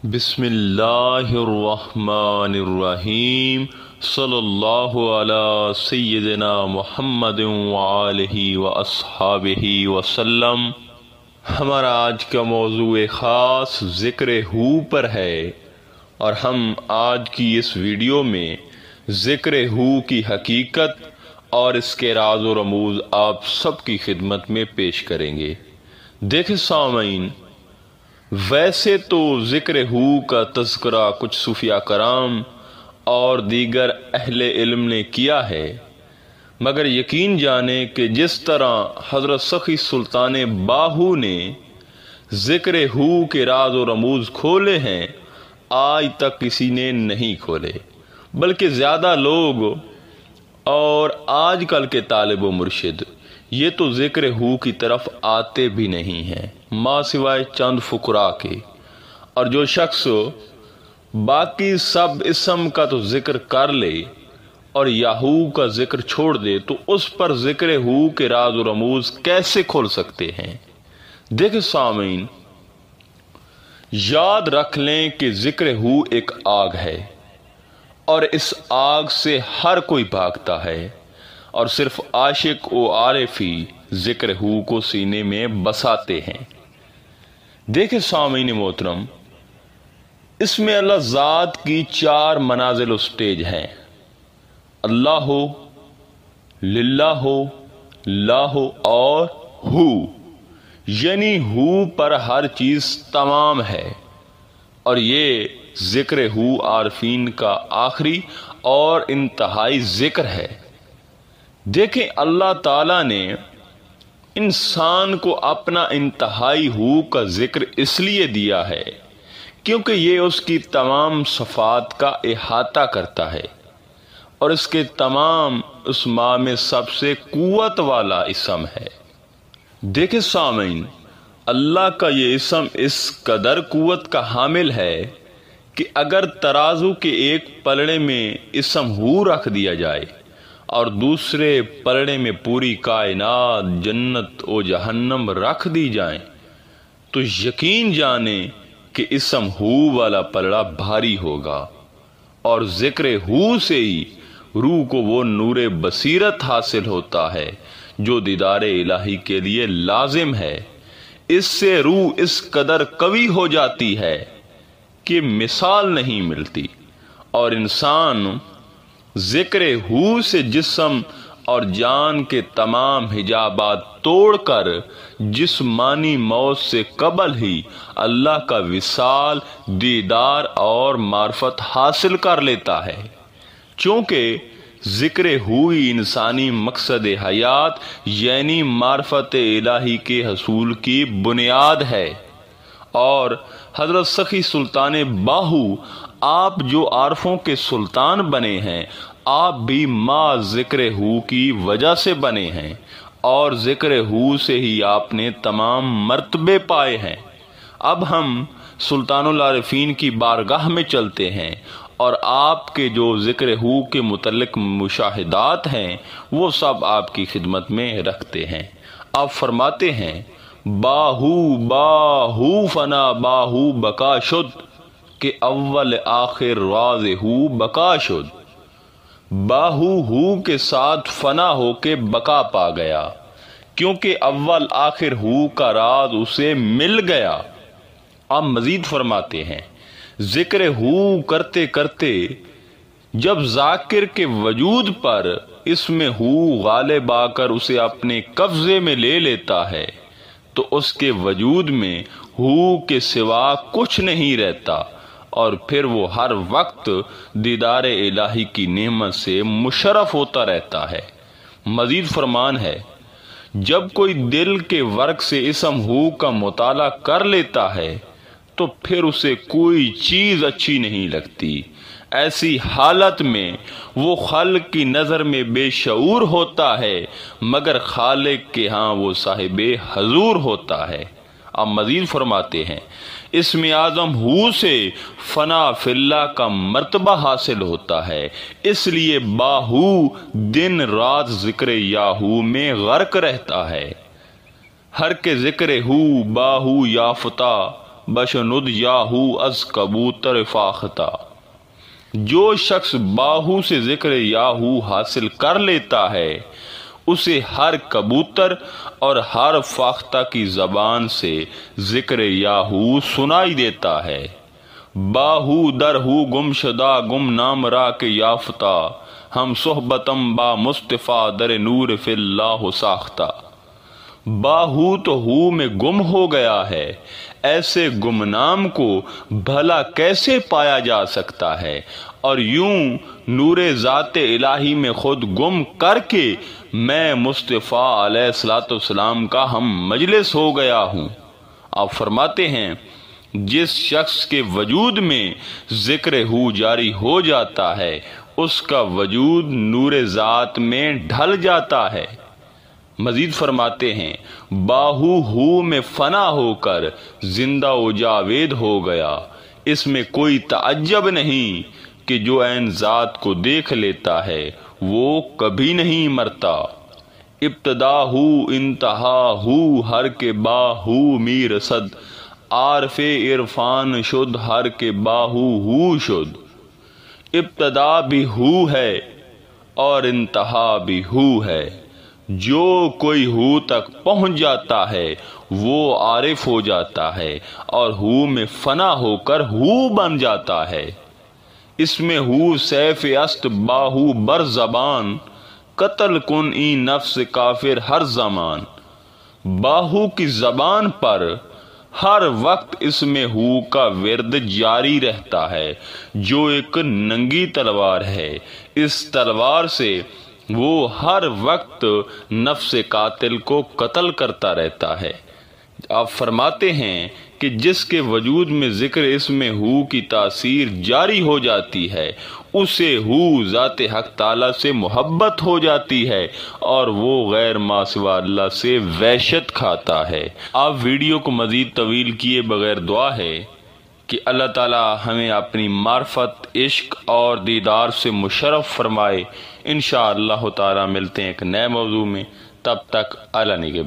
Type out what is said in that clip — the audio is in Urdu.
بسم اللہ الرحمن الرحیم صلی اللہ علی سیدنا محمد وآلہ واصحابہ وسلم۔ ہمارا آج کا موضوع خاص ذکر ہو پر ہے، اور ہم آج کی اس ویڈیو میں ذکر ہو کی حقیقت اور اس کے راز و رموز آپ سب کی خدمت میں پیش کریں گے۔ دیکھیں سامعین، ویسے تو ذکر ہو کا تذکرہ کچھ صوفیہ کرام اور دیگر اہل علم نے کیا ہے، مگر یقین جانیں کہ جس طرح حضرت سخی سلطان باہو نے ذکر ہو کے راز و رموز کھولے ہیں، آج تک کسی نے نہیں کھولے، بلکہ زیادہ لوگ اور آج کل کے طالب و مرشد یہ تو ذکر ہو کی طرف آتے بھی نہیں ہیں، ماں سوائے چند فقراء کے۔ اور جو شخص باقی سب اسم کا تو ذکر کر لے اور یاہو کا ذکر چھوڑ دے، تو اس پر ذکر ہو کے راز و رموز کیسے کھول سکتے ہیں؟ دیکھیں سامعین، یاد رکھ لیں کہ ذکر ہو ایک آگ ہے، اور اس آگ سے ہر کوئی بھاگتا ہے، اور صرف عاشق و عارف ہی ذکر ہو کو سینے میں بساتے ہیں۔ دیکھیں سامعین محترم، اس میں اللہ ذات کی 4 منازل و سٹیج ہیں: اللہ ہو، للہ ہو، لا ہو اور ہو، یعنی ہو پر ہر چیز تمام ہے، اور یہ ذکر ہو عارفین کا آخری اور انتہائی ذکر ہے۔ دیکھیں، اللہ تعالیٰ نے انسان کو اپنا انتہائی ہو کا ذکر اس لیے دیا ہے کیونکہ یہ اس کی تمام صفات کا احاطہ کرتا ہے، اور اس کے تمام اسماء میں سب سے قوت والا اسم ہے۔ دیکھیں سامعین، اللہ کا یہ اسم اس قدر قوت کا حامل ہے کہ اگر ترازو کے ایک پلڑے میں اسم ہو رکھ دیا جائے اور دوسرے پلڑے میں پوری کائنات، جنت و جہنم رکھ دی جائیں، تو یقین جانیں کہ اسم ہو والا پلڑا بھاری ہوگا، اور ذکر ہو سے ہی روح کو وہ نور بصیرت حاصل ہوتا ہے جو دیدار الہی کے لیے لازم ہے۔ اس سے روح اس قدر قوی ہو جاتی ہے کہ مثال نہیں ملتی، اور انسان ذکر ہو سے جسم اور جان کے تمام حجابات توڑ کر جسمانی موت سے قبل ہی اللہ کا وصال، دیدار اور معرفت حاصل کر لیتا ہے، چونکہ ذکر ہوئی انسانی مقصد حیات یعنی معرفت الہی کے حصول کی بنیاد ہے۔ اور حضرت سخی سلطان باہو، آپ جو عارفوں کے سلطان بنے ہیں، آپ بھی ما ذکر ہو کی وجہ سے بنے ہیں، اور ذکر ہو سے ہی آپ نے تمام مرتبے پائے ہیں۔ اب ہم سلطان العارفین کی بارگاہ میں چلتے ہیں، اور آپ کے جو ذکر ہو کے متعلق مشاہدات ہیں وہ سب آپ کی خدمت میں رکھتے ہیں۔ آپ فرماتے ہیں: باہو باہو فنا باہو بقا شد، کہ اول آخر راز ہو بقا شد۔ باہو ہو کے ساتھ فنا ہو کے بقا پا گیا، کیونکہ اول آخر ہو کا راز اسے مل گیا۔ آپ مزید فرماتے ہیں: ذکر ہو کرتے کرتے جب ذاکر کے وجود پر اس میں ہو غالب آ کر اسے اپنے قبضے میں لے لیتا ہے، تو اس کے وجود میں ہو کے سوا کچھ نہیں رہتا، اور پھر وہ ہر وقت دیدار الہی کی نعمت سے مشرف ہوتا رہتا ہے۔ مزید فرمان ہے: جب کوئی دل کے ورق سے اسم ہو کا مطالعہ کر لیتا ہے تو پھر اسے کوئی چیز اچھی نہیں لگتی۔ ایسی حالت میں وہ خالق کی نظر میں بے شعور ہوتا ہے، مگر خالق کے ہاں وہ صاحب حضور ہوتا ہے۔ آپ مزید فرماتے ہیں: اسم اعظم ہو سے فنا فی اللہ کا مرتبہ حاصل ہوتا ہے، اس لیے باہو دن رات ذکر یاہو میں غرق رہتا ہے۔ ہر کے ذکر ہو باہو یافتہ بشند یاہو از کبوتر فاختہ۔ جو شخص باہو سے ذکر یاہو حاصل کر لیتا ہے اسے ہر کبوتر اور ہر فاختہ کی زبان سے ذکر یاہو سنائی دیتا ہے۔ باہو در ہو گم شدہ گم نام را کے یافتہ، ہم صحبتم با مصطفیٰ در نور فی اللہ ساختہ۔ باہو تو ہو میں گم ہو گیا ہے، ایسے گمنام کو بھلا کیسے پایا جا سکتا ہے، اور یوں نور ذات الہی میں خود گم کر کے میں مصطفیٰ علیہ الصلوۃ والسلام کا ہم مجلس ہو گیا ہوں۔ آپ فرماتے ہیں جس شخص کے وجود میں ذکر ہو جاری ہو جاتا ہے اس کا وجود نور ذات میں ڈھل جاتا ہے۔ مزید فرماتے ہیں باہو ہو میں فنا ہو کر زندہ و جاوید ہو گیا، اس میں کوئی تعجب نہیں کہ جو عین ذات کو دیکھ لیتا ہے وہ کبھی نہیں مرتا۔ ابتدا ہو انتہا ہو ہر کے باہو می رسد، عارف عرفان شد ہر کے باہو ہو شد۔ ابتدا بھی ہو ہے اور انتہا بھی ہو ہے، جو کوئی ہو تک پہنچ جاتا ہے وہ عارف ہو جاتا ہے اور ہو میں فنا ہو کر ہو بن جاتا ہے۔ اس میں ہو سیف است باہو بر زبان، قتل کن ای نفس کافر ہر زمان۔ باہو کی زبان پر ہر وقت اس میں ہو کا ورد جاری رہتا ہے جو ایک ننگی تلوار ہے، اس تلوار سے وہ ہر وقت نفس قاتل کو قتل کرتا رہتا ہے۔ آپ فرماتے ہیں کہ جس کے وجود میں ذکر اس میں ہو کی تاثیر جاری ہو جاتی ہے اسے ہو ذات حق تعالیٰ سے محبت ہو جاتی ہے اور وہ غیر ما سوا اللہ سے وحشت کھاتا ہے۔ آپ ویڈیو کو مزید طویل کیے بغیر دعا ہے کہ اللہ تعالیٰ ہمیں اپنی معرفت، عشق اور دیدار سے مشرف فرمائے۔ انشاءاللہ تعالیٰ ملتے ہیں ایک نئے موضوع میں، تب تک اللہ نگہبان۔